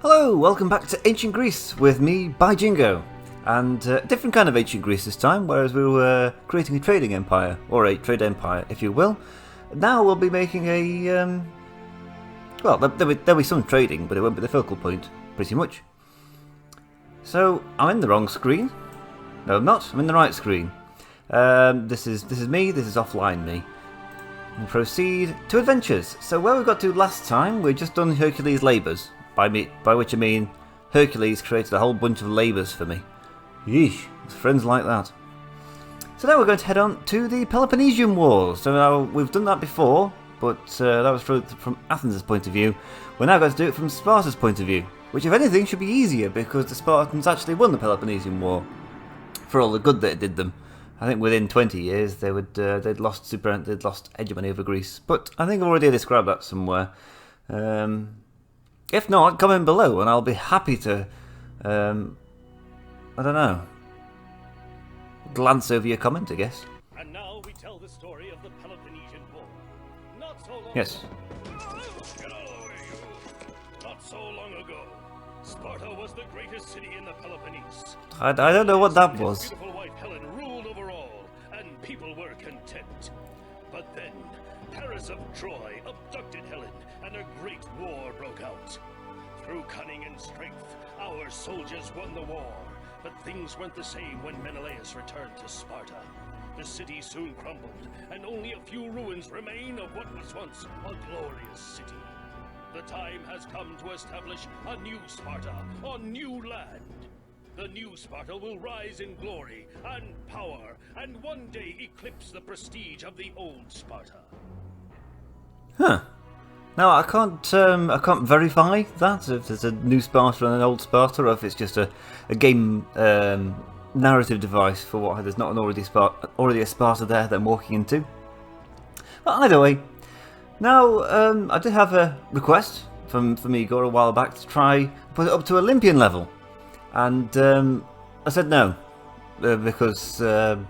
Hello, welcome back to Ancient Greece with me, by Jingo. And a different kind of Ancient Greece this time, whereas we were creating a trading empire, or a trade empire, if you will. Now we'll be making a, well, there'll be some trading, but it won't be the focal point, pretty much. So, I'm in the wrong screen. No, I'm not. I'm in the right screen. This is me, this is offline me. And proceed to adventures. So where we got to last time, we'd just done Hercules' labours. By which I mean, Hercules created a whole bunch of labours for me. Yeesh, friends like that. So now we're going to head on to the Peloponnesian Wars. So now we've done that before, but that was from Athens' point of view. We're now going to do it from Sparta's point of view, which if anything should be easier because the Spartans actually won the Peloponnesian War for all the good that it did them. I think within 20 years they'd lost hegemony over Greece, but I think I've already described that somewhere. If not, comment below and I'll be happy to, I don't know, glance over your comment, I guess. And now we tell the story of the Peloponnesian War. Not so long Yes. Get out of the way, you! Not so long ago, Sparta was the greatest city in the Peloponnese. I don't know what that was. Beautiful wife Helen ruled over all, and people were content. But then, Paris of Troy abducted Helen, and a great war broke out. Through cunning and strength, our soldiers won the war. But things weren't the same when Menelaus returned to Sparta. The city soon crumbled, and only a few ruins remain of what was once a glorious city. The time has come to establish a new Sparta on new land. The new Sparta will rise in glory and power, and one day eclipse the prestige of the old Sparta. Huh. Now I can't verify that if there's a new Sparta and an old Sparta, or if it's just a game narrative device for what there's not an already a Sparta there that I'm walking into. But either way, now I did have a request from Igor a while back to try put it up to Olympian level, and I said no because I'm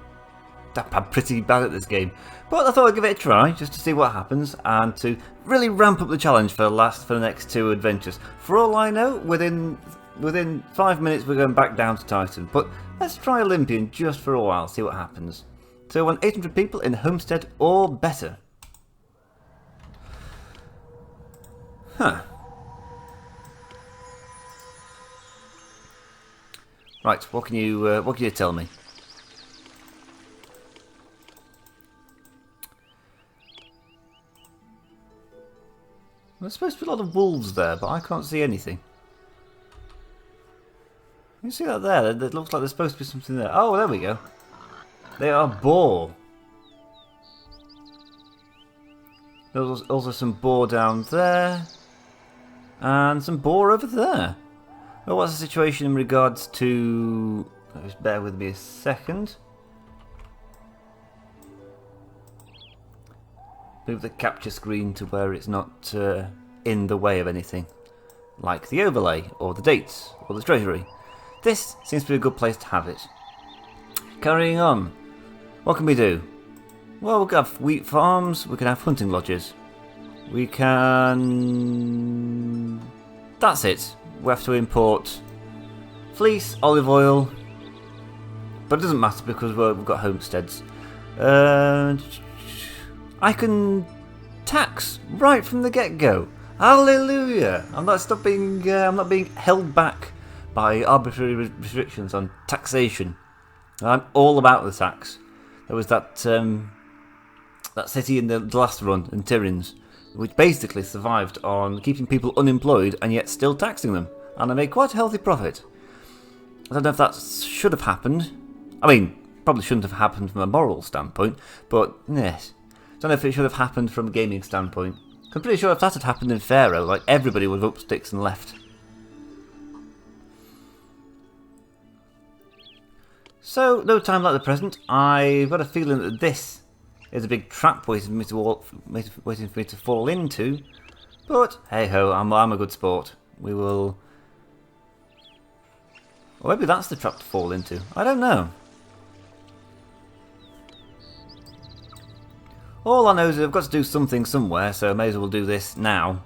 pretty bad at this game. But I thought I'd give it a try just to see what happens and to really ramp up the challenge for the next two adventures. For all I know, within 5 minutes we're going back down to Titan. But let's try Olympian just for a while, see what happens. So I want 800 people in Homestead or better. Huh. Right, what can you tell me? There's supposed to be a lot of wolves there, but I can't see anything. You see that there? It looks like there's supposed to be something there. Oh, there we go. They are boar. There's also some boar down there. And some boar over there. Well, what's the situation in regards to... Just bear with me a second. Move the capture screen to where it's not in the way of anything, like the overlay, or the dates, or the treasury. This seems to be a good place to have it. Carrying on, what can we do? Well, we can have wheat farms, we can have hunting lodges. We can... That's it. We have to import fleece, olive oil, but it doesn't matter because we've got homesteads. I can tax right from the get-go. Hallelujah! I'm not being held back by arbitrary restrictions on taxation. I'm all about the tax. There was that city in the last run in Tiryns, which basically survived on keeping people unemployed and yet still taxing them, and I made quite a healthy profit. I don't know if that should have happened. I mean, probably shouldn't have happened from a moral standpoint, but yes. I don't know if it should have happened from a gaming standpoint. I'm pretty sure if that had happened in Pharaoh, like everybody would have up sticks and left. So, no time like the present. I've got a feeling that this is a big trap waiting for me to fall into. But hey ho, I'm a good sport. We will. Or maybe that's the trap to fall into. I don't know. All I know is I've got to do something somewhere, so I may as well do this now.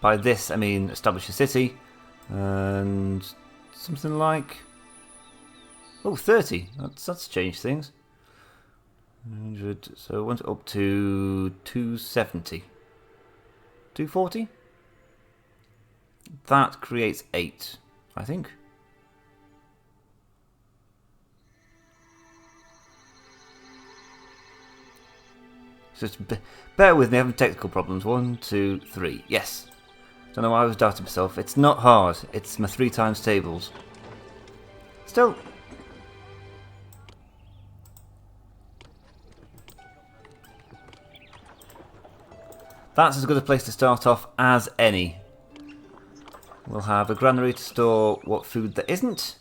By this, I mean establish a city. And something like... Oh, 30. That's changed things. 100, so I want it up to 270. 240? That creates 8, I think. So just bear with me, having technical problems. 1, 2, 3. Yes. Don't know why I was doubting myself. It's not hard. It's my 3 times tables. Still. That's as good a place to start off as any. We'll have a granary to store what food there isn't.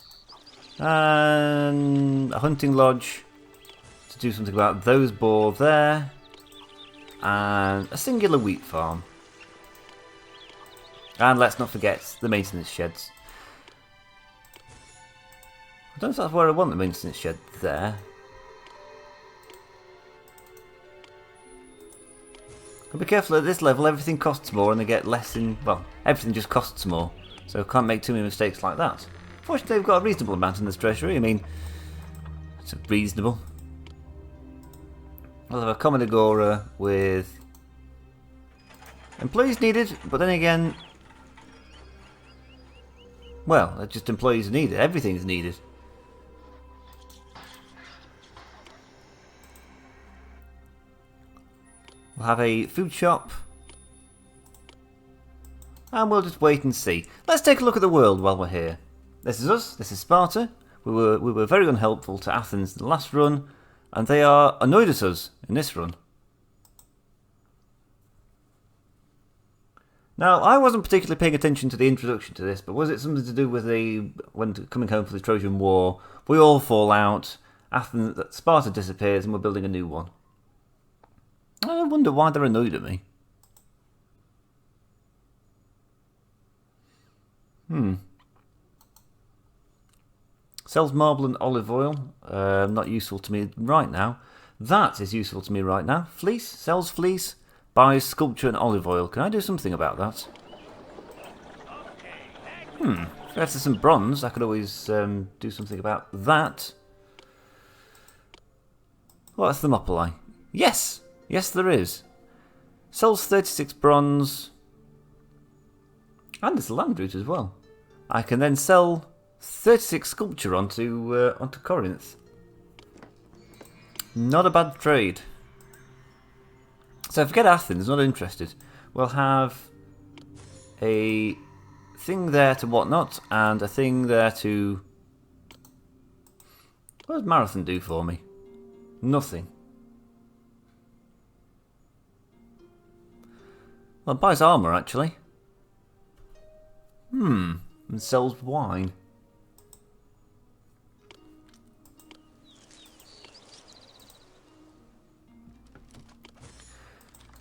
And a hunting lodge to do something about those boar there. And a singular wheat farm. And let's not forget the maintenance sheds. I don't know if that's where I want the maintenance shed there. But be careful, at this level everything costs more and they get less in... Well, everything just costs more. So can't make too many mistakes like that. Fortunately, they've got a reasonable amount in this treasury. I mean, it's reasonable. We'll have a common agora with employees needed, but then again, well, they're just employees needed. Everything's needed. We'll have a food shop. And we'll just wait and see. Let's take a look at the world while we're here. This is us. This is Sparta. We were very unhelpful to Athens in the last run. And they are annoyed at us in this run. Now, I wasn't particularly paying attention to the introduction to this, but was it something to do with when coming home for the Trojan War, we all fall out, Sparta disappears, and we're building a new one? I wonder why they're annoyed at me. Sells marble and olive oil. Not useful to me right now. That is useful to me right now. Fleece. Sells fleece. Buys sculpture and olive oil. Can I do something about that? If there's some bronze, I could always do something about that. What's the Thermopylae? Yes! Yes, there is. Sells 36 bronze. And it's a land route as well. I can then sell 36 sculpture onto Corinth. Not a bad trade. So forget Athens, not interested. We'll have a thing there to whatnot, and a thing there to... What does Marathon do for me? Nothing. Well, it buys armour, actually. And sells wine.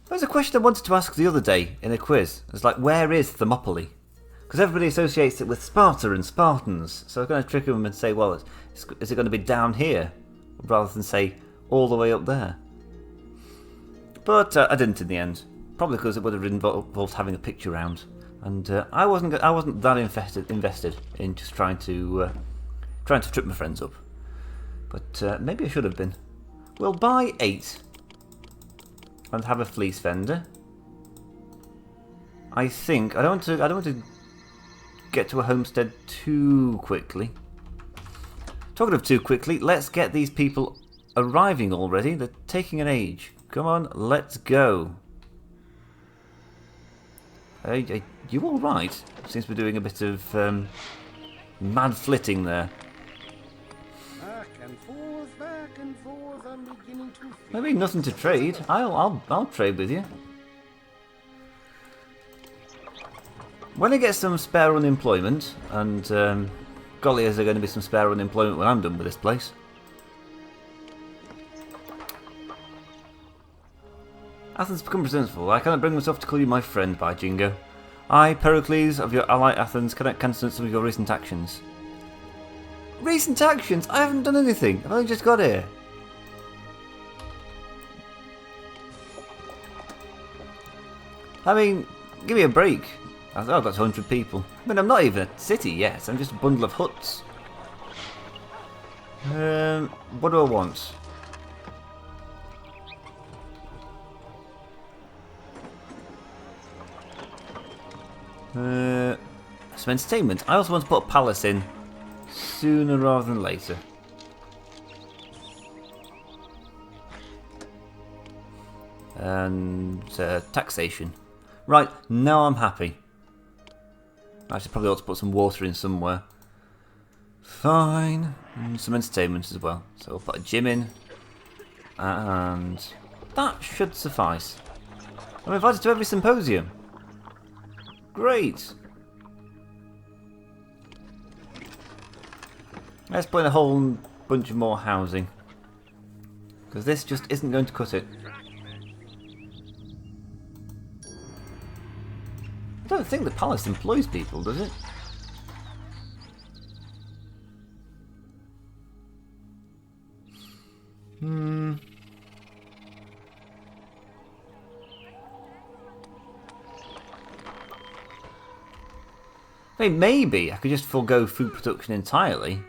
There's a question I wanted to ask the other day in a quiz. It's like, where is Thermopylae? Because everybody associates it with Sparta and Spartans. So I was going to trick them and say, well, is it going to be down here? Rather than say, all the way up there. But I didn't in the end. Probably because it would have involved having a picture round. And I wasn't that invested in just trying to trip my friends up. But maybe I should have been. We'll buy 8. And have a fleece vendor. I think I don't want to get to a homestead too quickly. Talking of too quickly, let's get these people arriving already. They're taking an age. Come on, let's go. Hey, you all right? Seems to be doing a bit of mad flitting there. Back and forth, I'm beginning to feel... Maybe nothing to trade. I'll trade with you. When I get some spare unemployment, and golly, is there going to be some spare unemployment when I'm done with this place? Athens become resentful. I cannot bring myself to call you my friend, by Jingo. I, Pericles, of your ally Athens, cannot cancel some of your recent actions. Recent actions? I haven't done anything. I've only just got here. I mean, give me a break. I've got 100 people. I mean, I'm not even a city yet. I'm just a bundle of huts. What do I want? Some entertainment. I also want to put a palace in sooner rather than later. And taxation. Right, now I'm happy. Actually, probably ought to put some water in somewhere. Fine. And some entertainment as well. So we'll put a gym in. And that should suffice. I'm invited to every symposium. Great. Let's put in a whole bunch of more housing. Because this just isn't going to cut it. I don't think the palace employs people, does it? I mean, maybe I could just forego food production entirely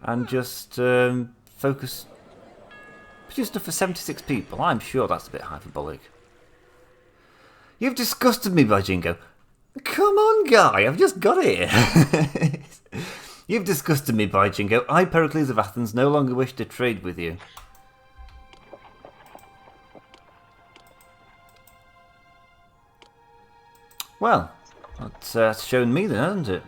and just focus... Produce stuff for 76 people. I'm sure that's a bit hyperbolic. You've disgusted me, Bajingo. Come on, guy, I've just got it. You've disgusted me, Bajingo. I, Pericles of Athens, no longer wish to trade with you. Well, that's shown me then, hasn't it?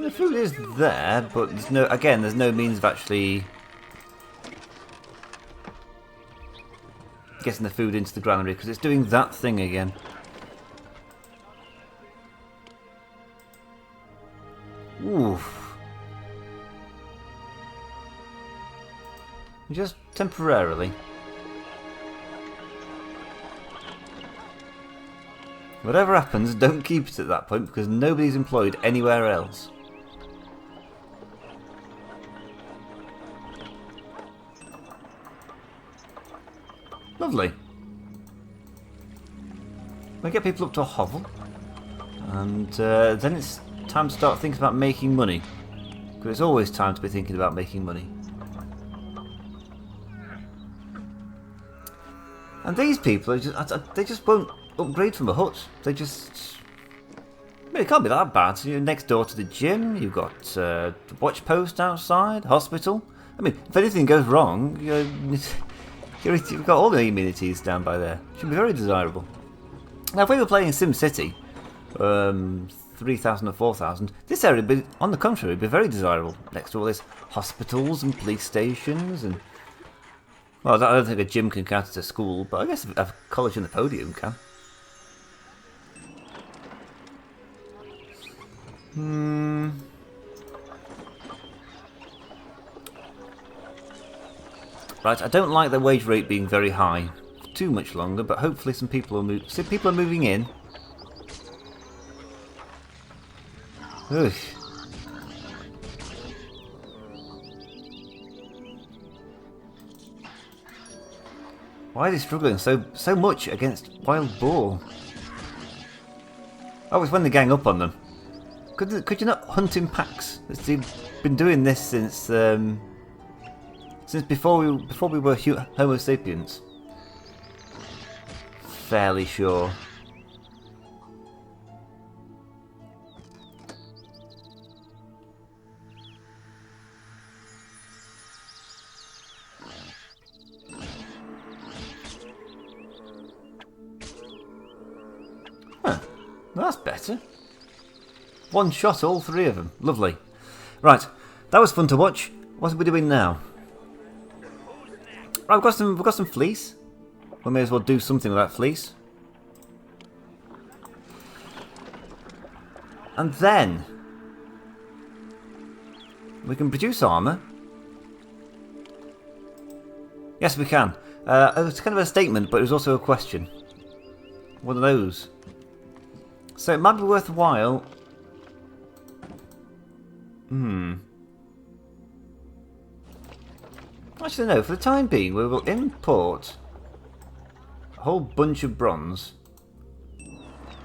The food is there, but there's no. Again, there's no means of actually getting the food into the granary because it's doing that thing again. Oof. Just temporarily. Whatever happens, don't keep it at that point because nobody's employed anywhere else. Lovely. We get people up to a hovel, and then it's time to start thinking about making money. Because it's always time to be thinking about making money. And these people are just—they just won't upgrade from a hut. They just. I mean, it can't be that bad. You're next door to the gym. You've got the watch post outside, hospital. I mean, if anything goes wrong, you've got all the amenities down by there. Should be very desirable. Now, if we were playing SimCity, 3000 or 4000, this area, would be, on the contrary, would be very desirable. Next to all this hospitals and police stations and. Well, I don't think a gym can count as a school, but I guess a college and the podium can. Right, I don't like the wage rate being very high for too much longer, but hopefully some people will move. See, people are moving in. Ugh. Why are they struggling so much against wild boar? Oh, it's when they gang up on them. Could you not hunt in packs? They've been doing this since before we were Homo sapiens. Fairly sure. Huh. That's better. One shot all three of them. Lovely. Right, that was fun to watch. What are we doing now? Right, we've got some fleece. We may as well do something with that fleece. And then we can produce armour. Yes, we can. It's kind of a statement, but it was also a question. One of those. So it might be worthwhile. Actually, no. For the time being, we will import a whole bunch of bronze,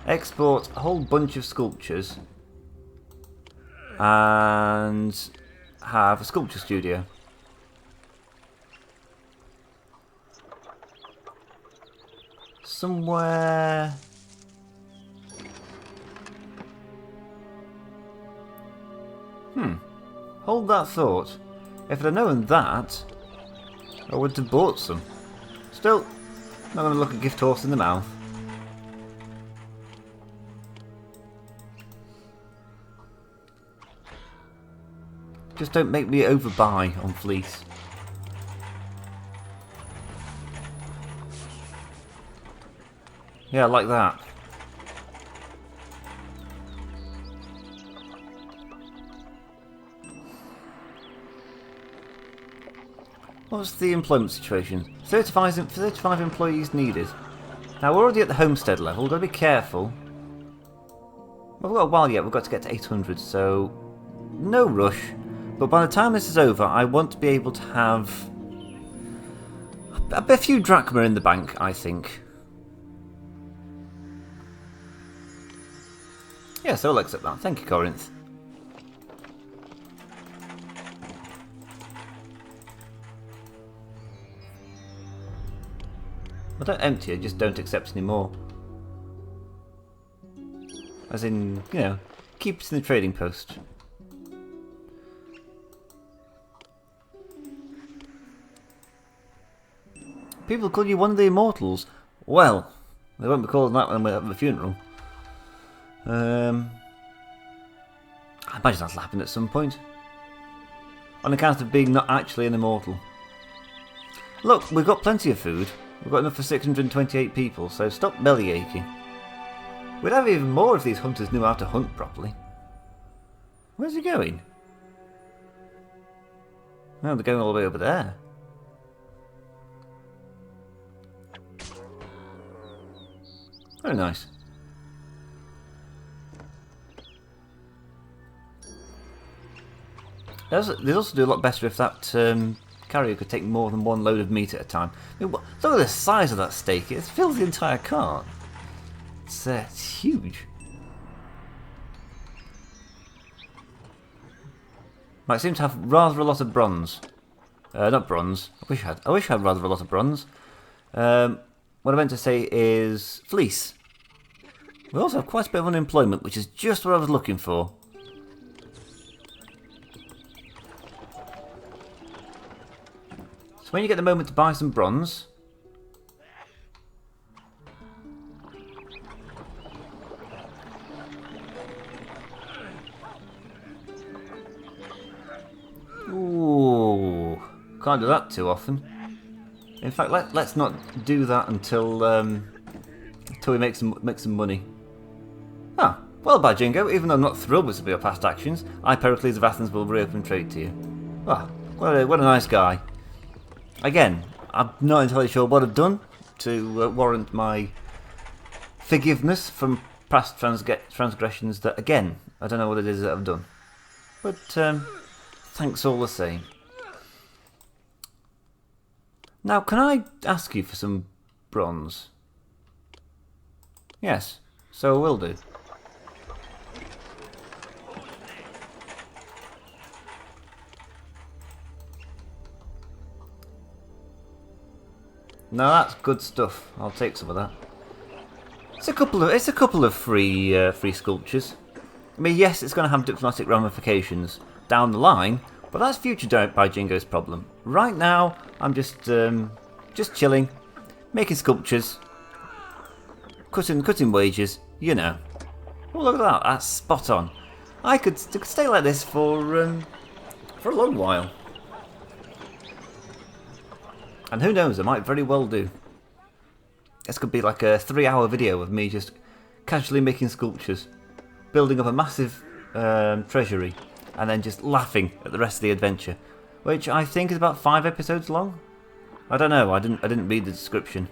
export a whole bunch of sculptures, and have a sculpture studio. Somewhere... Hold that thought. If I'd have known that, I would have bought some. Still, not going to look a gift horse in the mouth. Just don't make me overbuy on fleece. Yeah, like that. What's the employment situation? 35 employees needed. Now we're already at the homestead level, we've got to be careful. Well, we've got a while yet, we've got to get to 800, so no rush. But by the time this is over, I want to be able to have a few drachma in the bank, I think. Yes, I'll accept that. Thank you, Corinth. I don't empty it, just don't accept any more. As in, you know, keep it in the trading post. People call you one of the immortals. Well, they won't be calling that when we're at the funeral. I imagine that's happened at some point. On account of being not actually an immortal. Look, we've got plenty of food. We've got enough for 628 people, so stop belly aching. We'd have even more if these hunters knew how to hunt properly. Where's he going? Oh, they're going all the way over there. Very nice. They'd also do a lot better if that carrier could take more than one load of meat at a time. I mean, look at the size of that steak. It fills the entire cart. It's huge. Might seem to have rather a lot of bronze. Not bronze. I wish I had rather a lot of bronze. What I meant to say is fleece. We also have quite a bit of unemployment, which is just what I was looking for. So when you get the moment to buy some bronze, ooh, can't do that too often. In fact, let's not do that until we make some money. Ah, well, by Jingo, even though I'm not thrilled with some of your past actions, I, Pericles of Athens, will reopen trade to you. Ah, what a nice guy. Again, I'm not entirely sure what I've done to warrant my forgiveness from past transgressions that, again, I don't know what it is that I've done. But, thanks all the same. Now, can I ask you for some bronze? Yes, so I will do. Now that's good stuff. I'll take some of that. It's a couple of free sculptures. I mean, yes, it's going to have diplomatic ramifications down the line, but that's future by Jingo's problem. Right now, I'm just chilling, making sculptures, cutting wages, you know. Oh, look at that! That's spot on. I could stay like this for a long while. And who knows, I might very well do. This could be like a 3-hour video of me just casually making sculptures, building up a massive treasury, and then just laughing at the rest of the adventure, which I think is about 5 episodes long. I don't know. I didn't read the description.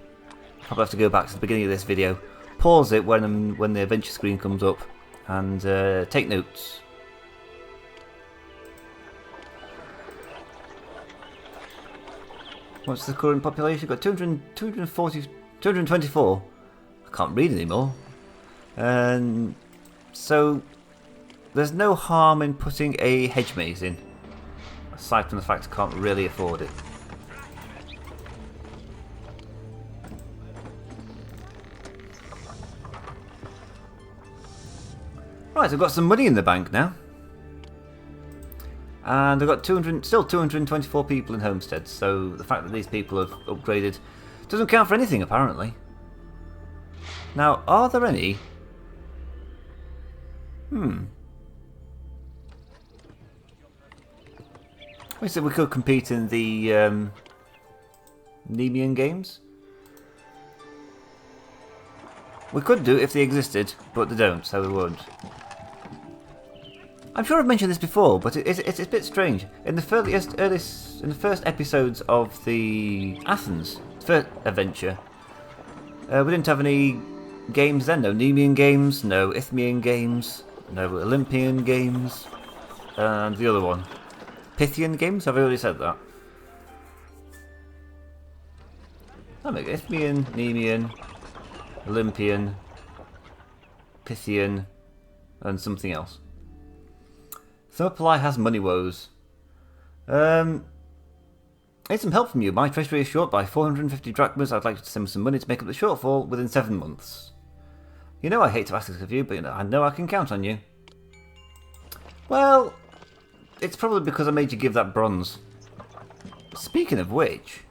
Probably have to go back to the beginning of this video, pause it when the adventure screen comes up, and take notes. What's the current population? Got 240 224. I can't read anymore. And so there's no harm in putting a hedge maze in, aside from the fact I can't really afford it. Right, I've got some money in the bank now. And I've got still 224 people in Homesteads, so the fact that these people have upgraded doesn't count for anything, apparently. Now, are there any? We said we could compete in the Nemean games. We could do if they existed, but they don't, so we won't. I'm sure I've mentioned this before, but it's a bit strange. In the first episodes of the Athens first adventure, we didn't have any games then. No Nemean games, no Isthmian games, no Olympian games, and the other one, Pythian games. Have I already said that? I make Isthmian, Nemean, Olympian, Pythian, and something else. Thermopylae has money woes. Need some help from you. My treasury is short by 450 drachmas. I'd like you to send me some money to make up the shortfall within 7 months. You know I hate to ask this of you, but I know I can count on you. Well, it's probably because I made you give that bronze. Speaking of which...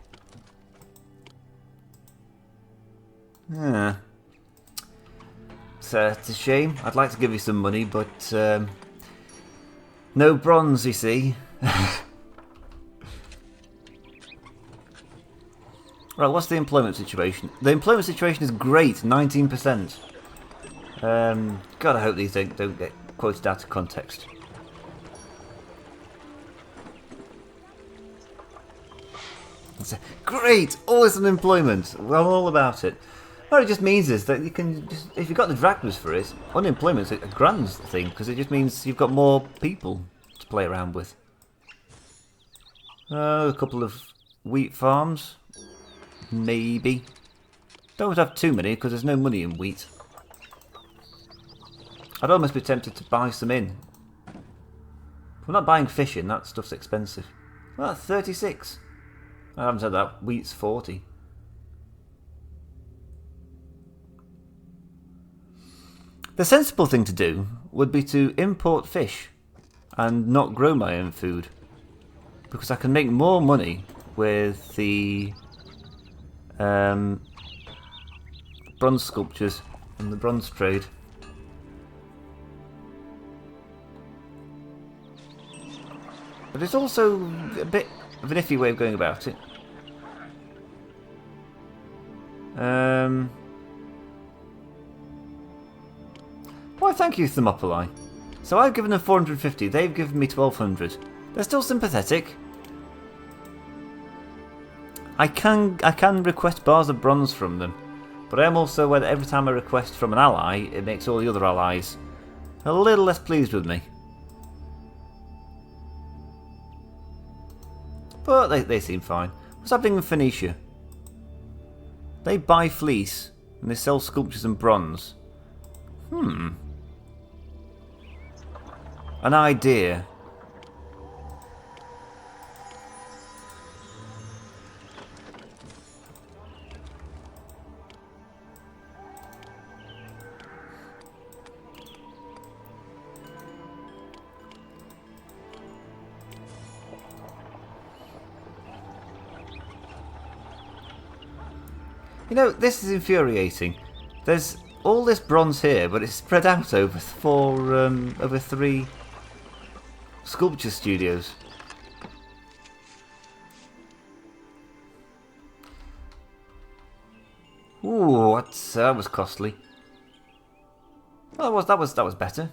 it's a shame. I'd like to give you some money, but... no bronze, you see. Right, what's the employment situation? The employment situation is great, 19%. God, I hope these don't get quoted out of context. Great! All this unemployment. Well, I'm all about it. What it just means is that you can just, if you've got the drachmas for it, unemployment's a grand thing, because it just means you've got more people to play around with. A couple of wheat farms. Maybe. Don't have too many, because there's no money in wheat. I'd almost be tempted to buy some in. I'm not buying fish in, that stuff's expensive. Well, that's 36. I haven't said that. Wheat's 40. The sensible thing to do would be to import fish and not grow my own food, because I can make more money with the bronze sculptures and the bronze trade. But it's also a bit of an iffy way of going about it. Why, thank you, Thermopylae. So I've given them 450, they've given me 1200. They're still sympathetic. I can request bars of bronze from them, but I am also aware that every time I request from an ally, it makes all the other allies a little less pleased with me. But they seem fine. What's happening in Phoenicia? They buy fleece and they sell sculptures and bronze. An idea. You know, this is infuriating. There's all this bronze here, but it's spread out over over 3 sculpture studios. Ooh, that was costly. Well, that was better.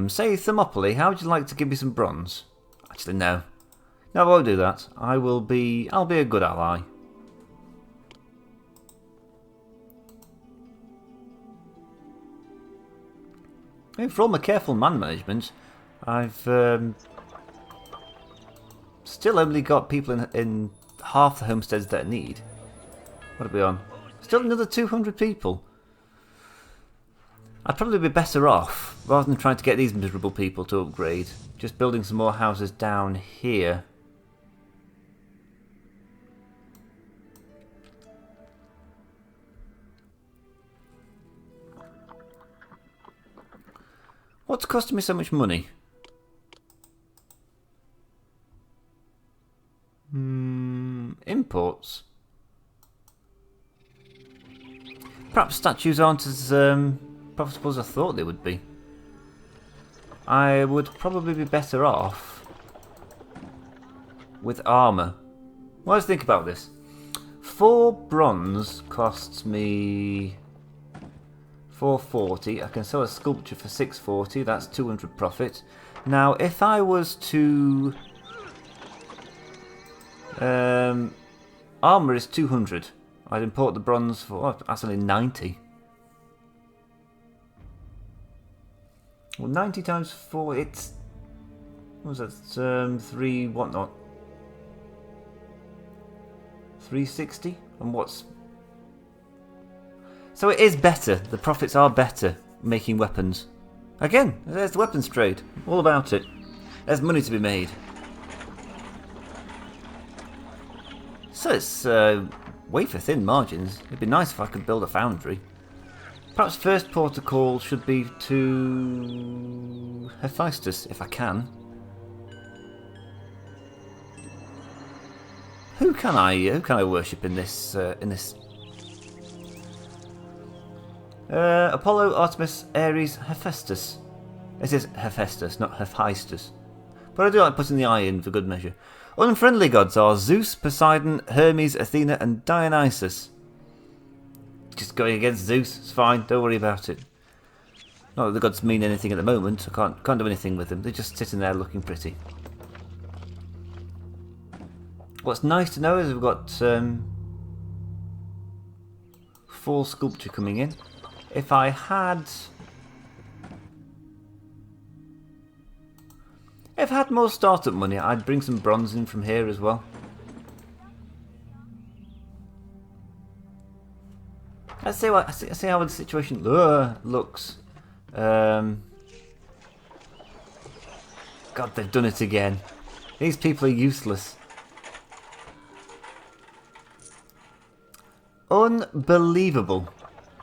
Say Thermopylae, how would you like to give me some bronze? Actually, no. No, I won't do that. I'll be a good ally. I mean, for all my careful man management, I've Still only got people in half the homesteads that I need. What are we on? Still another 200 people. I'd probably be better off, rather than trying to get these miserable people to upgrade, just building some more houses down here. What's costing me so much money? Imports. Perhaps statues aren't as profitable as I thought they would be. I would probably be better off with armour. Well, let's think about this. 4 bronze costs me 440. I can sell a sculpture for 640. That's 200 profit. Now, if I was to... armour is 200. I'd import the bronze for... oh, that's only 90. Well, 90 times 4, it's... what was that? 3... whatnot? 360? And what's... so it is better. The profits are better making weapons. Again, there's the weapons trade. All about it. There's money to be made. So it's wafer thin margins. It'd be nice if I could build a foundry. Perhaps first port of call should be to Hephaestus, if I can. Who can I worship in this Apollo, Artemis, Ares, Hephaestus. It is Hephaestus, not Hephaestus. But I do like putting the I in for good measure. Unfriendly gods are Zeus, Poseidon, Hermes, Athena, and Dionysus. Just going against Zeus, it's fine, don't worry about it. Not that the gods mean anything at the moment, I can't do anything with them, they're just sitting there looking pretty. What's nice to know is we've got 4 sculpture coming in. If I had more startup money, I'd bring some bronze in from here as well. Let's see how the situation looks. God, they've done it again. These people are useless. Unbelievable.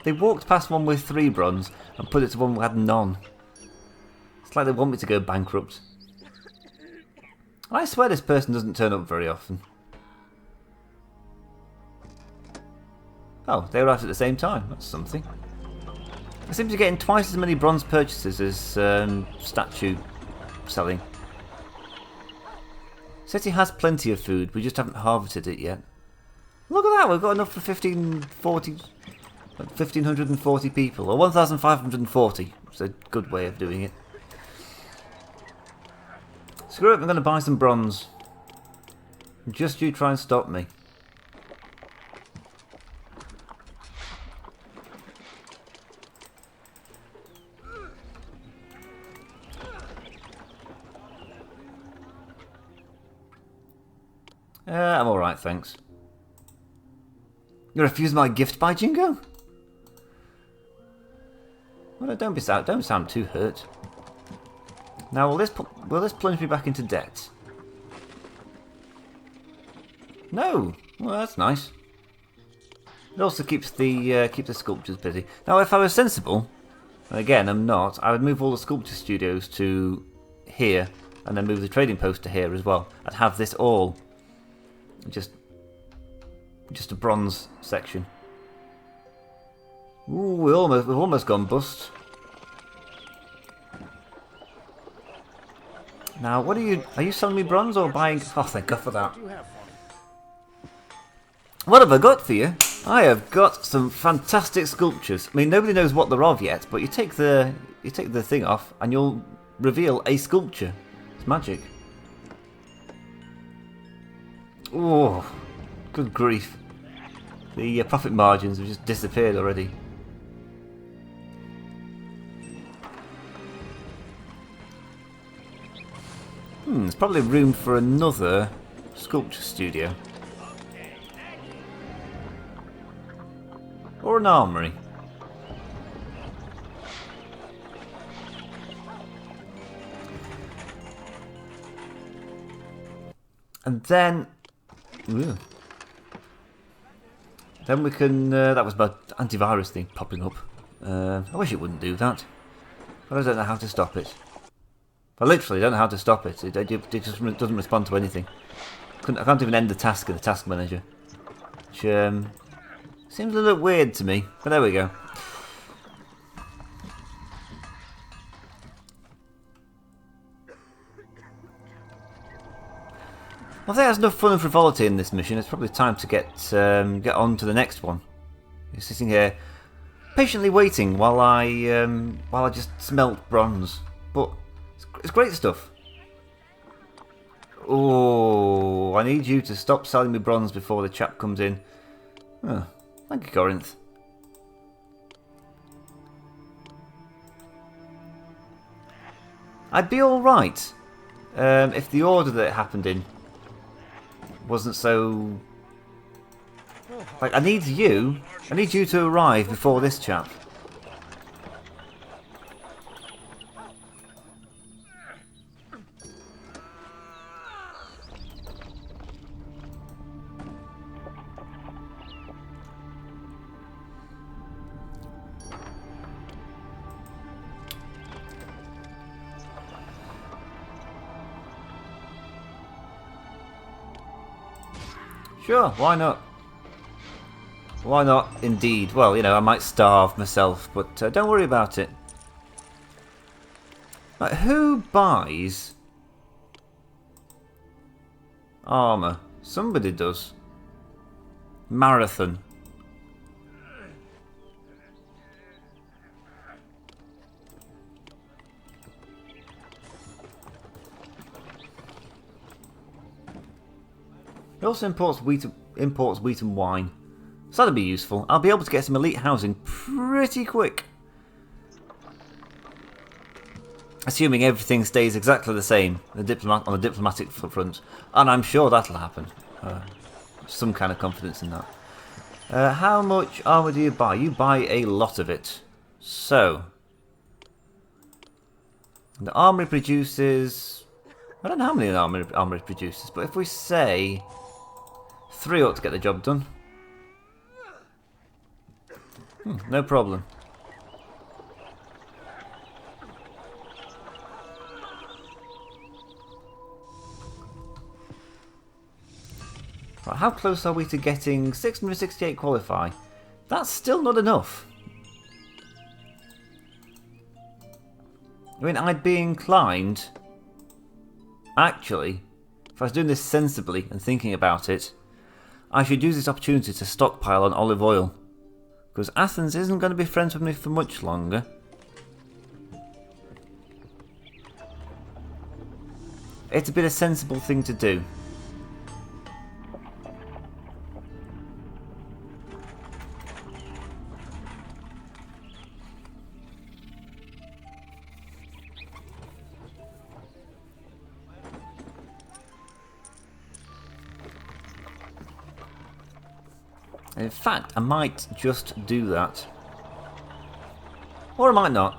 They walked past one with 3 bronze and put it to one who had none. It's like they want me to go bankrupt. I swear this person doesn't turn up very often. Oh, they arrived at the same time. That's something. I seem to be getting twice as many bronze purchases as statue selling. City has plenty of food, we just haven't harvested it yet. Look at that, we've got enough for 1,540 people, or 1,540. It's a good way of doing it. Screw it, I'm going to buy some bronze. Just you try and stop me. I'm alright, thanks. You refuse my gift, by Jingo? Well, don't sound too hurt. Now, will this plunge me back into debt? No. Well, that's nice. It also keeps the sculptures busy. Now, if I was sensible, and again I'm not, I would move all the sculpture studios to here, and then move the trading post to here as well. I'd have this all just a bronze section. Ooh, we've almost gone bust. Now, what are you selling me bronze or buying? Oh, thank God for that. What have I got for you? I have got some fantastic sculptures. I mean, nobody knows what they're of yet, but you take the thing off and you'll reveal a sculpture. It's magic. Oh, good grief. The profit margins have just disappeared already. There's probably room for another sculpture studio. Or an armory. And then... Ooh. Then we can... that was my antivirus thing popping up. I wish it wouldn't do that. But I don't know how to stop it. I literally don't know how to stop it. It just doesn't respond to anything. I can't even end the task in the task manager. Which seems a little weird to me. But there we go. I think there's enough fun and frivolity in this mission. It's probably time to get on to the next one. You're sitting here patiently waiting while I just smelt bronze. But it's great stuff. Oh, I need you to stop selling me bronze before the chap comes in. Oh, thank you, Corinth. I'd be alright if the order that it happened in wasn't so... Like, I need you to arrive before this chap. Sure, why not? Why not, indeed? Well, you know, I might starve myself, but don't worry about it. Like, who buys armour? Somebody does. Marathon. It also imports wheat and wine. So that'll be useful. I'll be able to get some elite housing pretty quick. Assuming everything stays exactly the same on the diplomatic front. And I'm sure that'll happen. Some kind of confidence in that. How much armour do you buy? You buy a lot of it. So. The armory produces... I don't know how many armory produces, but if we say 3 ought to get the job done. No problem. Right, how close are we to getting 668 qualify? That's still not enough. I mean, I'd be inclined... Actually, if I was doing this sensibly and thinking about it, I should use this opportunity to stockpile on olive oil. Because Athens isn't going to be friends with me for much longer. It's a bit of a sensible thing to do. In fact, I might just do that. Or I might not.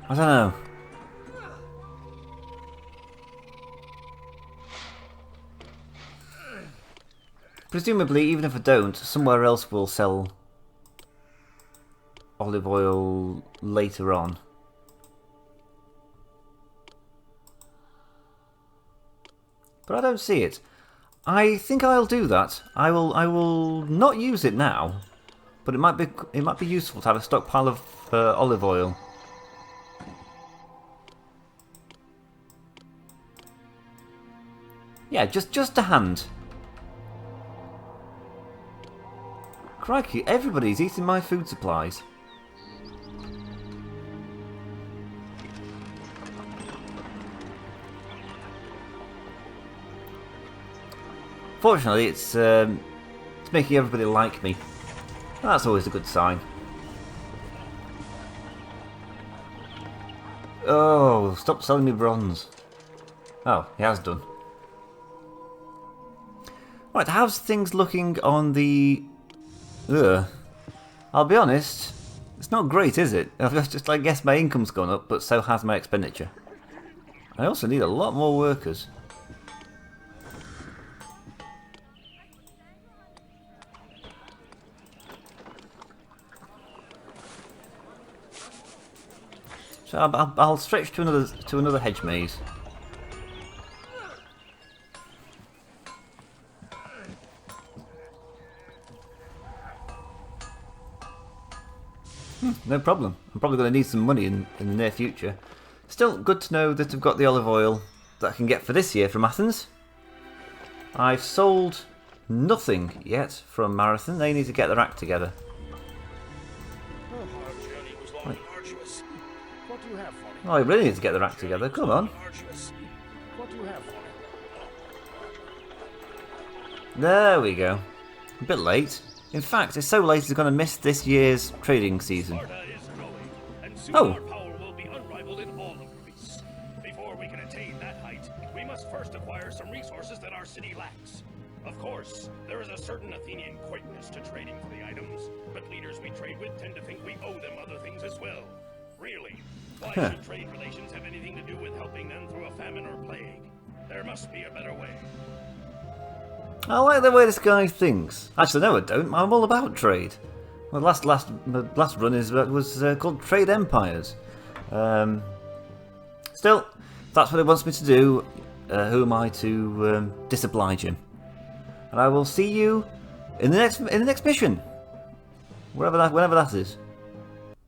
I don't know. Presumably, even if I don't, somewhere else will sell olive oil later on. But I don't see it. I think I'll do that. I will not use it now, but it might be useful to have a stockpile of olive oil. Yeah, just a hand. Crikey, everybody's eating my food supplies. Fortunately, it's making everybody like me. That's always a good sign. Oh, stop selling me bronze. Oh, he has done. Right, how's things looking on the... Ugh. I'll be honest, it's not great, is it? I guess my income's gone up, but so has my expenditure. I also need a lot more workers. So I'll stretch to another hedge maze. No problem. I'm probably going to need some money in the near future. Still good to know that I've got the olive oil that I can get for this year from Athens. I've sold nothing yet from Marathon. They need to get their act together. Our journey was long and arduous. What do you have for me? Oh, I really need to get their act together. Come on. What do you have for me? There we go. A bit late. In fact, it's so late it's going to miss this year's trading season. Sparta is growing, and soon Oh. our power will be unrivaled in all of Greece. Before we can attain that height, we must first acquire some resources that our city lacks. Of course, there is a certain Athenian quickness to trading for the items, but leaders we trade with tend to think we owe them other things as well. Really, why should trade relations have anything to do with helping them through a famine or plague? There must be a better way. I like the way this guy thinks. Actually, no, I don't. I'm all about trade. Well, last run was called Trade Empires. Still, if that's what he wants me to do, who am I to disoblige him? And I will see you in the next mission, whenever that is.